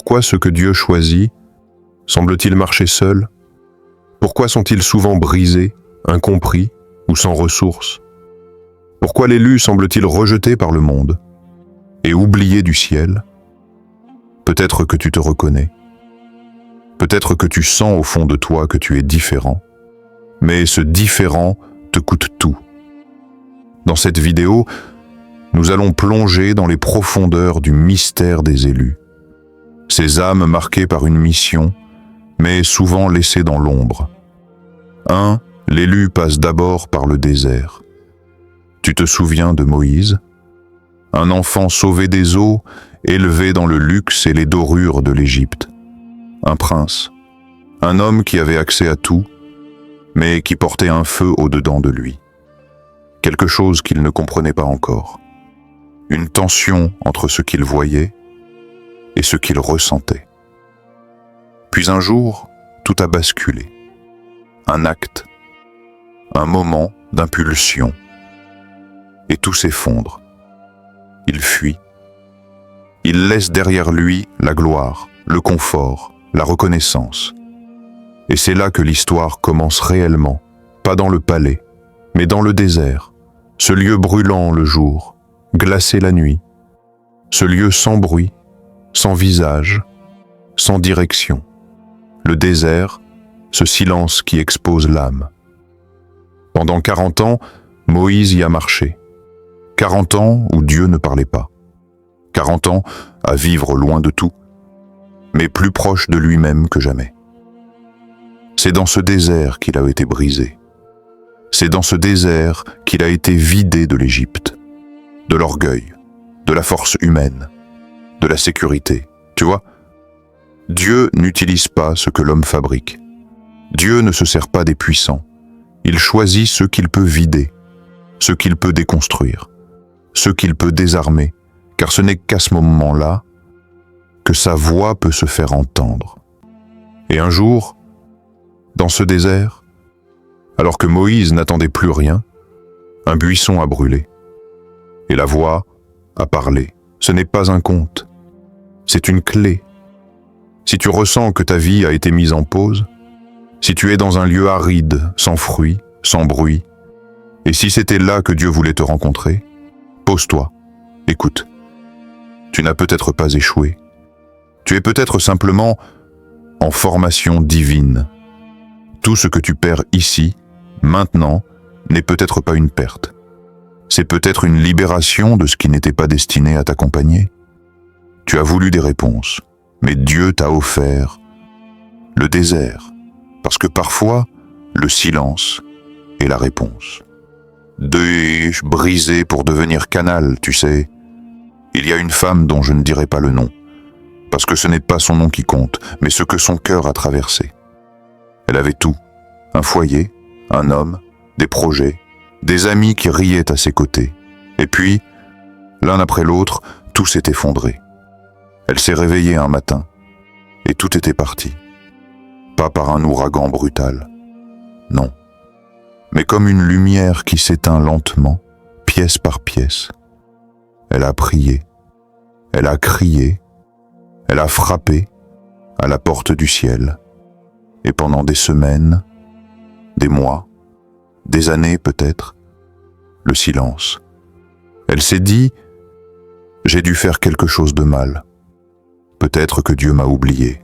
Pourquoi ceux que Dieu choisit semblent-ils marcher seuls? Pourquoi sont-ils souvent brisés, incompris ou sans ressources? Pourquoi l'élu semble-t-il rejeté par le monde et oublié du ciel? Peut-être que tu te reconnais. Peut-être que tu sens au fond de toi que tu es différent. Mais ce différent te coûte tout. Dans cette vidéo, nous allons plonger dans les profondeurs du mystère des élus. Ces âmes marquées par une mission, mais souvent laissées dans l'ombre. L'élu passe d'abord par le désert. Tu te souviens de Moïse? Un enfant sauvé des eaux, élevé dans le luxe et les dorures de l'Égypte. Un prince, un homme qui avait accès à tout, mais qui portait un feu au-dedans de lui. Quelque chose qu'il ne comprenait pas encore. Une tension entre ce qu'il voyait et ce qu'il ressentait. Puis un jour, tout a basculé. Un acte, un moment d'impulsion. Et tout s'effondre. Il fuit. Il laisse derrière lui la gloire, le confort, la reconnaissance. Et c'est là que l'histoire commence réellement, pas dans le palais, mais dans le désert, ce lieu brûlant le jour, glacé la nuit, ce lieu sans bruit, sans visage, sans direction. Le désert, ce silence qui expose l'âme. Pendant 40 ans, Moïse y a marché. 40 ans où Dieu ne parlait pas. 40 ans à vivre loin de tout, mais plus proche de lui-même que jamais. C'est dans ce désert qu'il a été brisé. C'est dans ce désert qu'il a été vidé de l'Égypte, de l'orgueil, de la force humaine, de la sécurité. Tu vois, Dieu n'utilise pas ce que l'homme fabrique. Dieu ne se sert pas des puissants. Il choisit ceux qu'il peut vider, ceux qu'il peut déconstruire, ceux qu'il peut désarmer, car ce n'est qu'à ce moment-là que sa voix peut se faire entendre. Et un jour, dans ce désert, alors que Moïse n'attendait plus rien, un buisson a brûlé. Et la voix a parlé. Ce n'est pas un conte, c'est une clé. Si tu ressens que ta vie a été mise en pause, si tu es dans un lieu aride, sans fruits, sans bruit, et si c'était là que Dieu voulait te rencontrer, pose-toi, écoute. Tu n'as peut-être pas échoué. Tu es peut-être simplement en formation divine. Tout ce que tu perds ici, maintenant, n'est peut-être pas une perte. C'est peut-être une libération de ce qui n'était pas destiné à t'accompagner. Tu as voulu des réponses, mais Dieu t'a offert le désert, parce que parfois, le silence est la réponse. Dois-je briser pour devenir canal, tu sais? Il y a une femme dont je ne dirai pas le nom, parce que ce n'est pas son nom qui compte, mais ce que son cœur a traversé. Elle avait tout, un foyer, un homme, des projets, des amis qui riaient à ses côtés. Et puis, l'un après l'autre, tout s'est effondré. Elle s'est réveillée un matin, et tout était parti. Pas par un ouragan brutal, non, mais comme une lumière qui s'éteint lentement, pièce par pièce. Elle a prié, elle a crié, elle a frappé à la porte du ciel. Et pendant des semaines, des mois, des années peut-être, le silence. Elle s'est dit, j'ai dû faire quelque chose de mal. Peut-être que Dieu m'a oublié.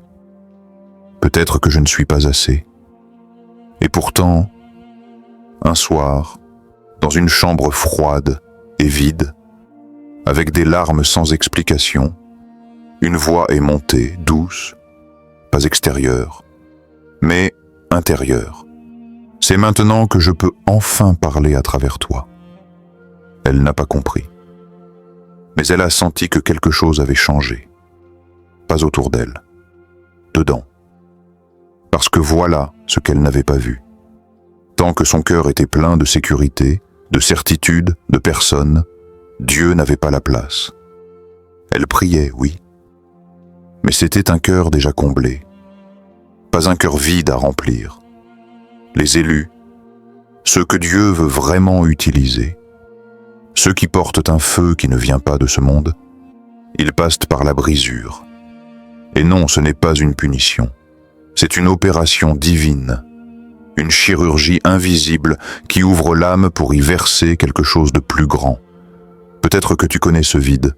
Peut-être que je ne suis pas assez. Et pourtant, un soir, dans une chambre froide et vide, avec des larmes sans explication, une voix est montée, douce, pas extérieure, mais intérieure. C'est maintenant que je peux enfin parler à travers toi. Elle n'a pas compris. Mais elle a senti que quelque chose avait changé. Pas autour d'elle, dedans. Parce que voilà ce qu'elle n'avait pas vu. Tant que son cœur était plein de sécurité, de certitude, de personne, Dieu n'avait pas la place. Elle priait, oui. Mais c'était un cœur déjà comblé. Pas un cœur vide à remplir. Les élus, ceux que Dieu veut vraiment utiliser, ceux qui portent un feu qui ne vient pas de ce monde, ils passent par la brisure. Et non, ce n'est pas une punition. C'est une opération divine, une chirurgie invisible qui ouvre l'âme pour y verser quelque chose de plus grand. Peut-être que tu connais ce vide,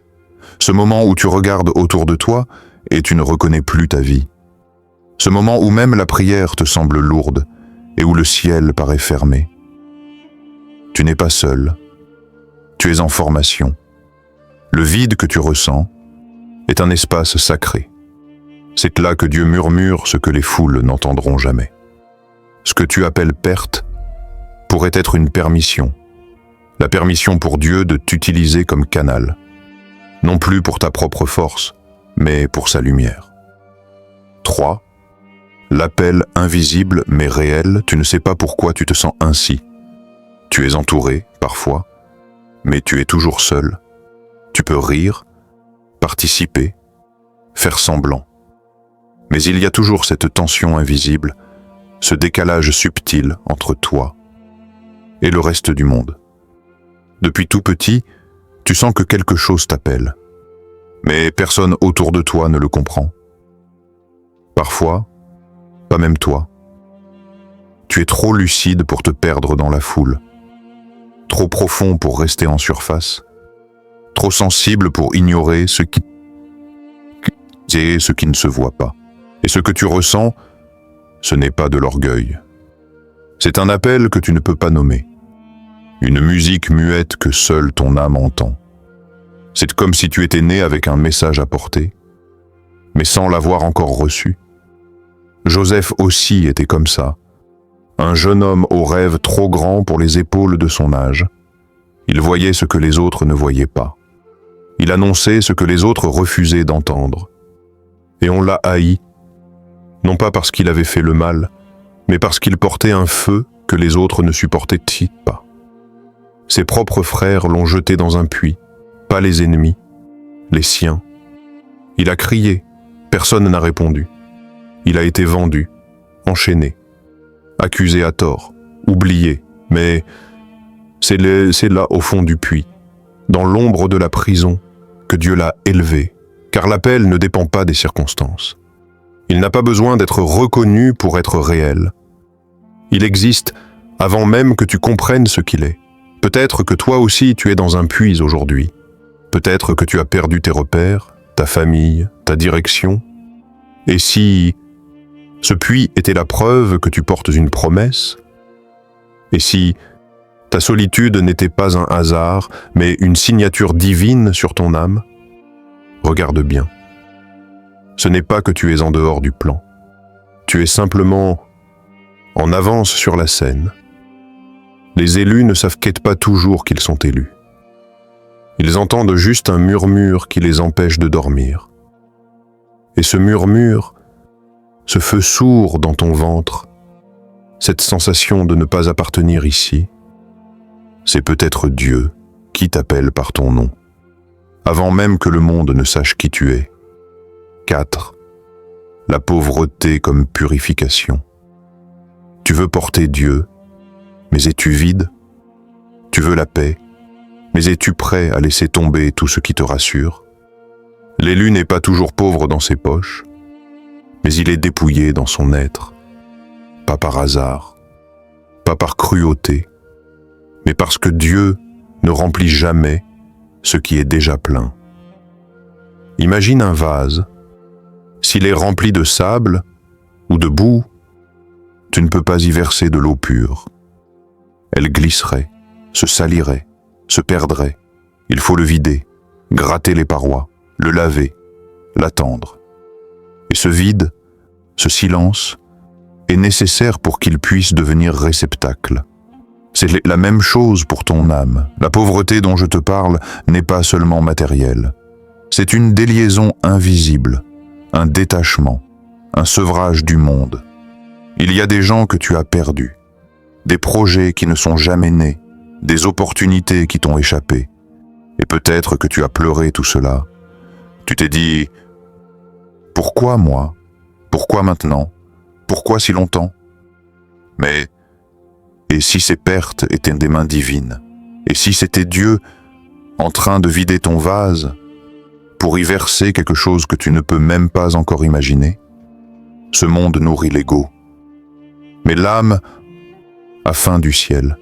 ce moment où tu regardes autour de toi et tu ne reconnais plus ta vie. Ce moment où même la prière te semble lourde et où le ciel paraît fermé. Tu n'es pas seul, tu es en formation. Le vide que tu ressens est un espace sacré. C'est là que Dieu murmure ce que les foules n'entendront jamais. Ce que tu appelles perte pourrait être une permission. La permission pour Dieu de t'utiliser comme canal. Non plus pour ta propre force, mais pour sa lumière. 3. L'appel invisible mais réel, tu ne sais pas pourquoi tu te sens ainsi. Tu es entouré, parfois, mais tu es toujours seul. Tu peux rire, participer, faire semblant. Mais il y a toujours cette tension invisible, ce décalage subtil entre toi et le reste du monde. Depuis tout petit, tu sens que quelque chose t'appelle, mais personne autour de toi ne le comprend. Parfois, pas même toi. Tu es trop lucide pour te perdre dans la foule, trop profond pour rester en surface, trop sensible pour ignorer ce qui ne se voit pas. Et ce que tu ressens, ce n'est pas de l'orgueil. C'est un appel que tu ne peux pas nommer. Une musique muette que seule ton âme entend. C'est comme si tu étais né avec un message à porter, mais sans l'avoir encore reçu. Joseph aussi était comme ça. Un jeune homme aux rêves trop grands pour les épaules de son âge. Il voyait ce que les autres ne voyaient pas. Il annonçait ce que les autres refusaient d'entendre. Et on l'a haï, non pas parce qu'il avait fait le mal, mais parce qu'il portait un feu que les autres ne supportaient pas. Ses propres frères l'ont jeté dans un puits, pas les ennemis, les siens. Il a crié, personne n'a répondu. Il a été vendu, enchaîné, accusé à tort, oublié, mais c'est là au fond du puits, dans l'ombre de la prison, que Dieu l'a élevé, car l'appel ne dépend pas des circonstances. Il n'a pas besoin d'être reconnu pour être réel. Il existe avant même que tu comprennes ce qu'il est. Peut-être que toi aussi tu es dans un puits aujourd'hui. Peut-être que tu as perdu tes repères, ta famille, ta direction. Et si ce puits était la preuve que tu portes une promesse? Et si ta solitude n'était pas un hasard, mais une signature divine sur ton âme? Regarde bien. Ce n'est pas que tu es en dehors du plan. Tu es simplement en avance sur la scène. Les élus ne savent pas toujours qu'ils sont élus. Ils entendent juste un murmure qui les empêche de dormir. Et ce murmure, ce feu sourd dans ton ventre, cette sensation de ne pas appartenir ici, c'est peut-être Dieu qui t'appelle par ton nom, avant même que le monde ne sache qui tu es. 4. La pauvreté comme purification. Tu veux porter Dieu, mais es-tu vide? Tu veux la paix, mais es-tu prêt à laisser tomber tout ce qui te rassure? L'élu n'est pas toujours pauvre dans ses poches, mais il est dépouillé dans son être. Pas par hasard, pas par cruauté, mais parce que Dieu ne remplit jamais ce qui est déjà plein. Imagine un vase. S'il est rempli de sable ou de boue, tu ne peux pas y verser de l'eau pure. Elle glisserait, se salirait, se perdrait. Il faut le vider, gratter les parois, le laver, l'attendre. Et ce vide, ce silence, est nécessaire pour qu'il puisse devenir réceptacle. C'est la même chose pour ton âme. La pauvreté dont je te parle n'est pas seulement matérielle. C'est une déliaison invisible, un détachement, un sevrage du monde. Il y a des gens que tu as perdus, des projets qui ne sont jamais nés, des opportunités qui t'ont échappé. Et peut-être que tu as pleuré tout cela. Tu t'es dit « Pourquoi moi? Pourquoi maintenant? Pourquoi si longtemps ?» Mais, et si ces pertes étaient des mains divines? Et si c'était Dieu en train de vider ton vase pour y verser quelque chose que tu ne peux même pas encore imaginer? Ce monde nourrit l'ego. Mais l'âme a faim du ciel.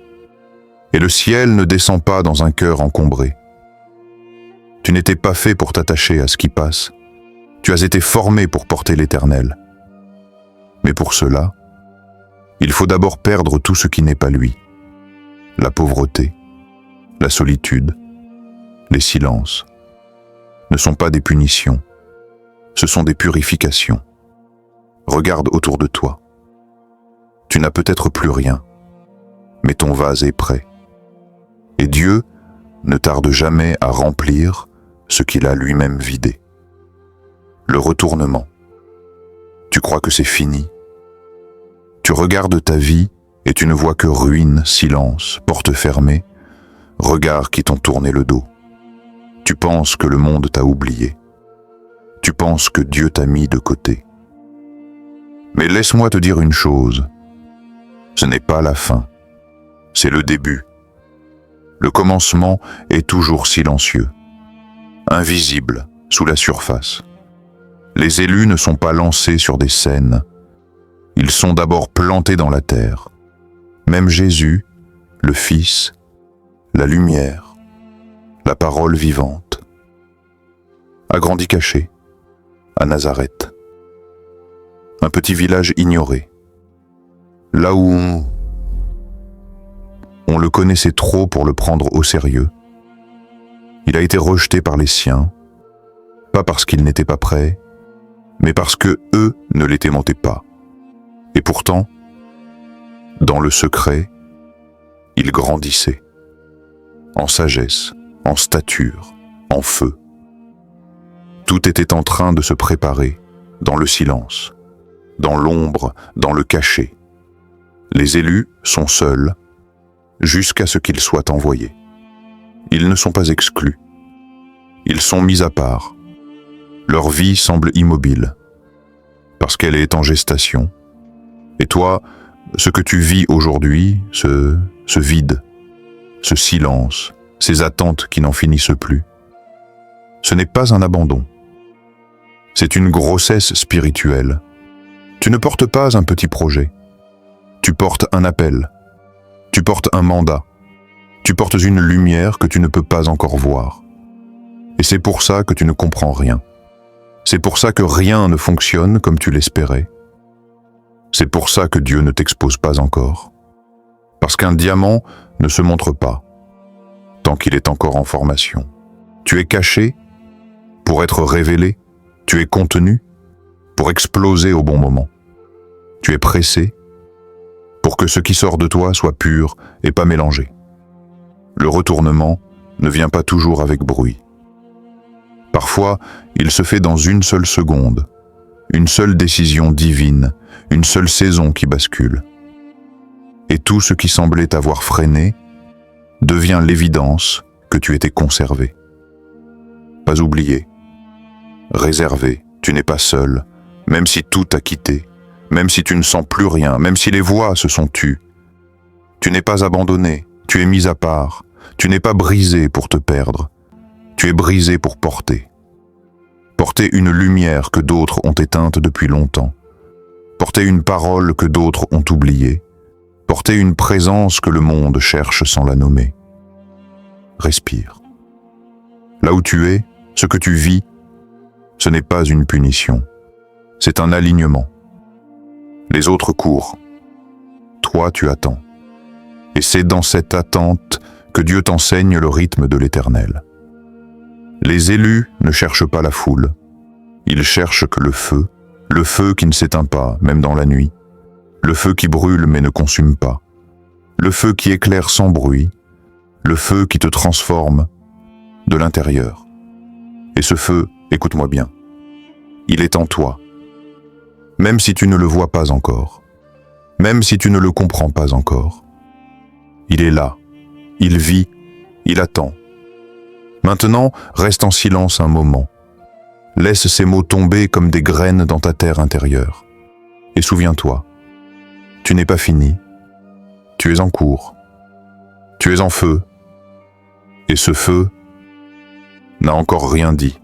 Et le ciel ne descend pas dans un cœur encombré. Tu n'étais pas fait pour t'attacher à ce qui passe. Tu as été formé pour porter l'Éternel. Mais pour cela, il faut d'abord perdre tout ce qui n'est pas lui. La pauvreté, la solitude, les silences ne sont pas des punitions, ce sont des purifications. Regarde autour de toi. Tu n'as peut-être plus rien, mais ton vase est prêt. Et Dieu ne tarde jamais à remplir ce qu'il a lui-même vidé. Le retournement. Tu crois que c'est fini? Tu regardes ta vie et tu ne vois que ruines, silence, portes fermées, regards qui t'ont tourné le dos. Tu penses que le monde t'a oublié. Tu penses que Dieu t'a mis de côté. Mais laisse-moi te dire une chose. Ce n'est pas la fin. C'est le début. Le commencement est toujours silencieux, invisible sous la surface. Les élus ne sont pas lancés sur des scènes. Ils sont d'abord plantés dans la terre. Même Jésus, le Fils, la lumière, la parole vivante, a grandi caché, à Nazareth. Un petit village ignoré, là où on le connaissait trop pour le prendre au sérieux. Il a été rejeté par les siens, pas parce qu'il n'était pas prêt, mais parce que eux ne l'aimaient pas. Et pourtant, dans le secret, il grandissait, en sagesse, en stature, en feu. Tout était en train de se préparer, dans le silence, dans l'ombre, dans le cachet. Les élus sont seuls, jusqu'à ce qu'ils soient envoyés. Ils ne sont pas exclus. Ils sont mis à part. Leur vie semble immobile, parce qu'elle est en gestation. Et toi, ce que tu vis aujourd'hui, ce vide, ce silence, ces attentes qui n'en finissent plus, ce n'est pas un abandon. C'est une grossesse spirituelle. Tu ne portes pas un petit projet. Tu portes un appel. Tu portes un mandat. Tu portes une lumière que tu ne peux pas encore voir. Et c'est pour ça que tu ne comprends rien. C'est pour ça que rien ne fonctionne comme tu l'espérais. C'est pour ça que Dieu ne t'expose pas encore. Parce qu'un diamant ne se montre pas tant qu'il est encore en formation. Tu es caché pour être révélé. Tu es contenu pour exploser au bon moment. Tu es pressé pour que ce qui sort de toi soit pur et pas mélangé. Le retournement ne vient pas toujours avec bruit. Parfois, il se fait dans une seule seconde, une seule décision divine, une seule saison qui bascule. Et tout ce qui semblait t'avoir freiné devient l'évidence que tu étais conservé. Pas oublié, réservé, tu n'es pas seul, même si tout t'a quitté, même si tu ne sens plus rien, même si les voix se sont tues. Tu n'es pas abandonné, tu es mis à part, tu n'es pas brisé pour te perdre, tu es brisé pour porter. Porter une lumière que d'autres ont éteinte depuis longtemps. Porter une parole que d'autres ont oubliée. Porter une présence que le monde cherche sans la nommer. Respire. Là où tu es, ce que tu vis, ce n'est pas une punition. C'est un alignement. Les autres courent. Toi, tu attends. Et c'est dans cette attente que Dieu t'enseigne le rythme de l'Éternel. Les élus ne cherchent pas la foule. Ils cherchent que le feu qui ne s'éteint pas, même dans la nuit, le feu qui brûle mais ne consume pas, le feu qui éclaire sans bruit, le feu qui te transforme de l'intérieur. Et ce feu, écoute-moi bien, il est en toi. Même si tu ne le vois pas encore, même si tu ne le comprends pas encore, il est là, il vit, il attend. Maintenant, reste en silence un moment. Laisse ces mots tomber comme des graines dans ta terre intérieure. Et souviens-toi, tu n'es pas fini. Tu es en cours. Tu es en feu. Et ce feu n'a encore rien dit.